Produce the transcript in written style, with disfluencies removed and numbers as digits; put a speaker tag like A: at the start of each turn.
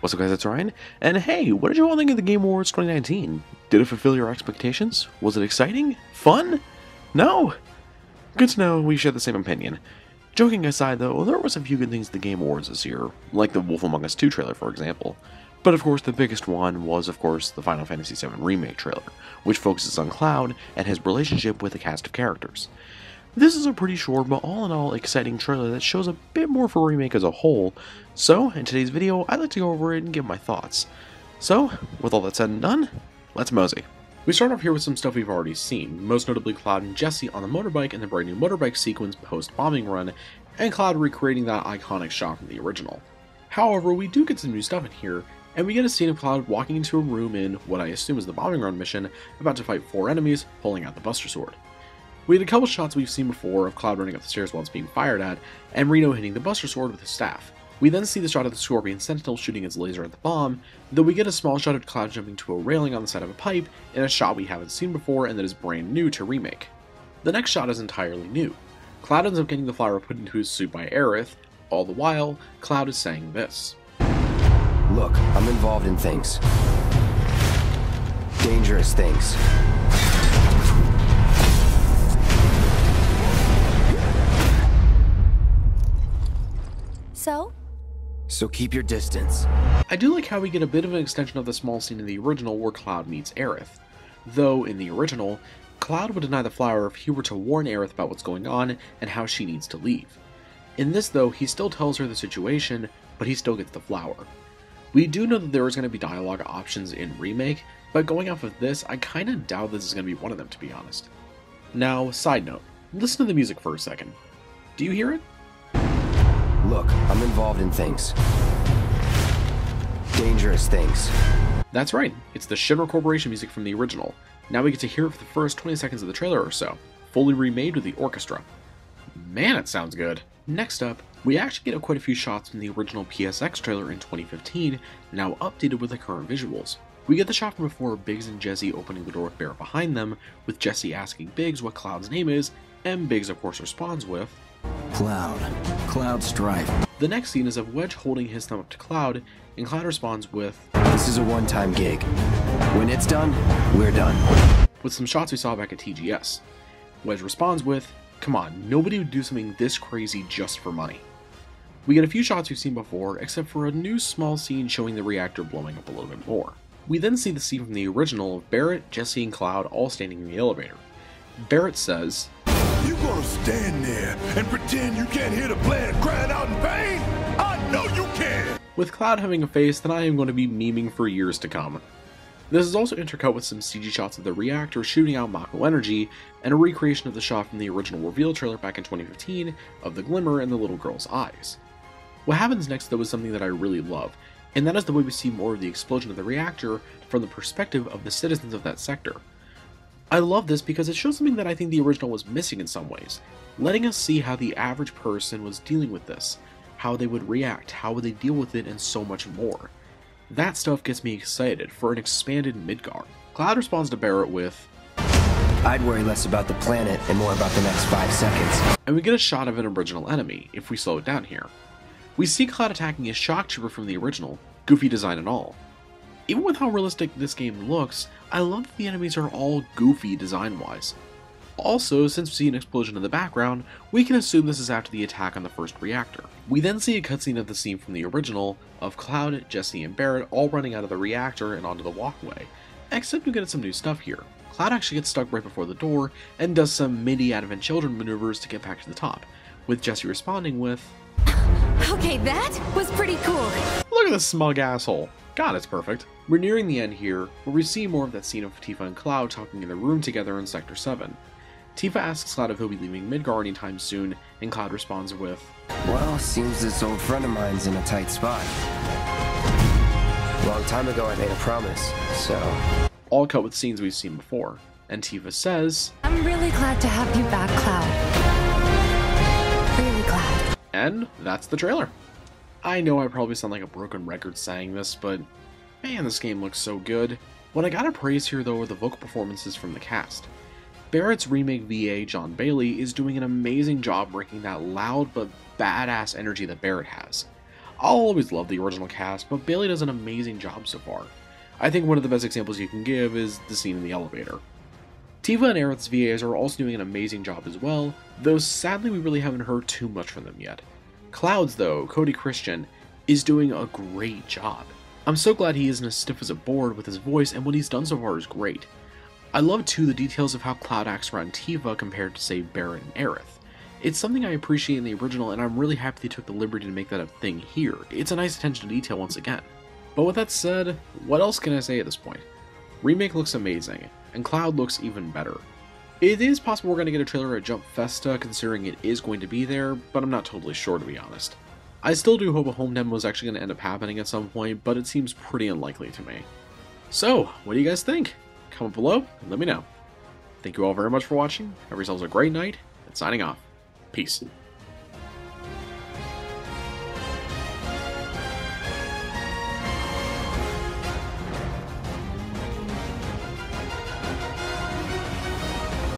A: What's up guys, it's Ryan, and hey, what did you all think of the Game Awards 2019? Did it fulfill your expectations? Was it exciting? Fun? No? Good to know we share the same opinion. Joking aside though, there was a few good things at the Game Awards this year, like the Wolf Among Us 2 trailer for example. But of course the biggest one was of course the Final Fantasy VII Remake trailer, which focuses on Cloud and his relationship with a cast of characters. This is a pretty short but all in all exciting trailer that shows a bit more for Remake as a whole, so in today's video I'd like to go over it and give my thoughts. So, with all that said and done, let's mosey. We start off here with some stuff we've already seen, most notably Cloud and Jessie on the motorbike in the brand new motorbike sequence post-bombing run, and Cloud recreating that iconic shot from the original. However, we do get some new stuff in here, and we get a scene of Cloud walking into a room in what I assume is the bombing run mission, about to fight 4 enemies, pulling out the Buster Sword. We had a couple shots we've seen before of Cloud running up the stairs while it's being fired at, and Reno hitting the Buster Sword with his staff. We then see the shot of the Scorpion Sentinel shooting his laser at the bomb, though we get a small shot of Cloud jumping to a railing on the side of a pipe, in a shot we haven't seen before and that is brand new to Remake. The next shot is entirely new. Cloud ends up getting the flower put into his suit by Aerith, all the while, Cloud is saying this.
B: Look, I'm involved in things. Dangerous things. So keep your distance.
A: I do like how we get a bit of an extension of the small scene in the original where Cloud meets Aerith. Though, in the original, Cloud would deny the flower if he were to warn Aerith about what's going on and how she needs to leave. In this though, he still tells her the situation, but he still gets the flower. We do know that there is going to be dialogue options in Remake, but going off of this, I kinda doubt this is going to be one of them to be honest. Now, side note, listen to the music for a second. Do you hear it?
B: Look, I'm involved in things. Dangerous things.
A: That's right, it's the Shinra Corporation music from the original. Now we get to hear it for the first 20 seconds of the trailer or so, fully remade with the orchestra. Man, it sounds good. Next up, we actually get quite a few shots from the original PSX trailer in 2015, now updated with the current visuals. We get the shot from before Biggs and Jessie opening the door with Barrett behind them, with Jessie asking Biggs what Cloud's name is, and Biggs of course responds with,
B: Cloud Strife.
A: The next scene is of Wedge holding his thumb up to Cloud, and Cloud responds with,
B: This is a one-time gig. When it's done, we're done.
A: With some shots we saw back at TGS. Wedge responds with, come on, nobody would do something this crazy just for money. We get a few shots we've seen before, except for a new small scene showing the reactor blowing up a little bit more. We then see the scene from the original of Barrett, Jessie, and Cloud all standing in the elevator. Barrett says,
C: You gonna stand there and pretend you can't hear the planet crying out in pain? I know you can!
A: with Cloud having a face that I am going to be memeing for years to come. This is also intercut with some CG shots of the reactor shooting out Mako energy, and a recreation of the shot from the original reveal trailer back in 2015 of the glimmer in the little girl's eyes. What happens next though is something that I really love, and that is the way we see more of the explosion of the reactor from the perspective of the citizens of that sector. I love this because it shows something that I think the original was missing in some ways, letting us see how the average person was dealing with this, how they would react, how would they deal with it, and so much more. That stuff gets me excited for an expanded Midgard. Cloud responds to Barrett with,
B: I'd worry less about the planet and more about the next 5 seconds.
A: And we get a shot of an original enemy, if we slow it down here. We see Cloud attacking a shock trooper from the original, goofy design and all. Even with how realistic this game looks, I love that the enemies are all goofy design-wise. Also, since we see an explosion in the background, we can assume this is after the attack on the first reactor. We then see a cutscene of the scene from the original, of Cloud, Jessie, and Barrett all running out of the reactor and onto the walkway, except we get some new stuff here. Cloud actually gets stuck right before the door, and does some mini Advent Children maneuvers to get back to the top, with Jessie responding with,
D: Okay, that was pretty cool.
A: Look at this smug asshole. God, it's perfect. We're nearing the end here, where we see more of that scene of Tifa and Cloud talking in the room together in Sector 7. Tifa asks Cloud if he'll be leaving Midgard anytime soon, and Cloud responds with,
B: Well, seems this old friend of mine's in a tight spot. Long time ago I made a promise, so...
A: all cut with scenes we've seen before. And Tifa says,
D: I'm really glad to have you back, Cloud. Really glad.
A: and that's the trailer. I know I probably sound like a broken record saying this, but man, this game looks so good. What I gotta praise here though are the vocal performances from the cast. Barrett's remake VA, John Bailey, is doing an amazing job breaking that loud but badass energy that Barrett has. I'll always love the original cast, but Bailey does an amazing job so far. I think one of the best examples you can give is the scene in the elevator. Tifa and Aerith's VAs are also doing an amazing job as well, though sadly we really haven't heard too much from them yet. Cloud's, though, Cody Christian, is doing a great job. I'm so glad he isn't as stiff as a board with his voice, and what he's done so far is great. I love too the details of how Cloud acts around Tifa compared to, say, Barret and Aerith. It's something I appreciate in the original, and I'm really happy they took the liberty to make that a thing here. It's a nice attention to detail once again. But with that said, what else can I say at this point? Remake looks amazing, and Cloud looks even better. It is possible we're going to get a trailer at Jump Festa, considering it is going to be there, but I'm not totally sure, to be honest. I still do hope a home demo is actually going to end up happening at some point, but it seems pretty unlikely to me. So, what do you guys think? Comment below and let me know. Thank you all very much for watching, have yourselves a great night, and signing off. Peace.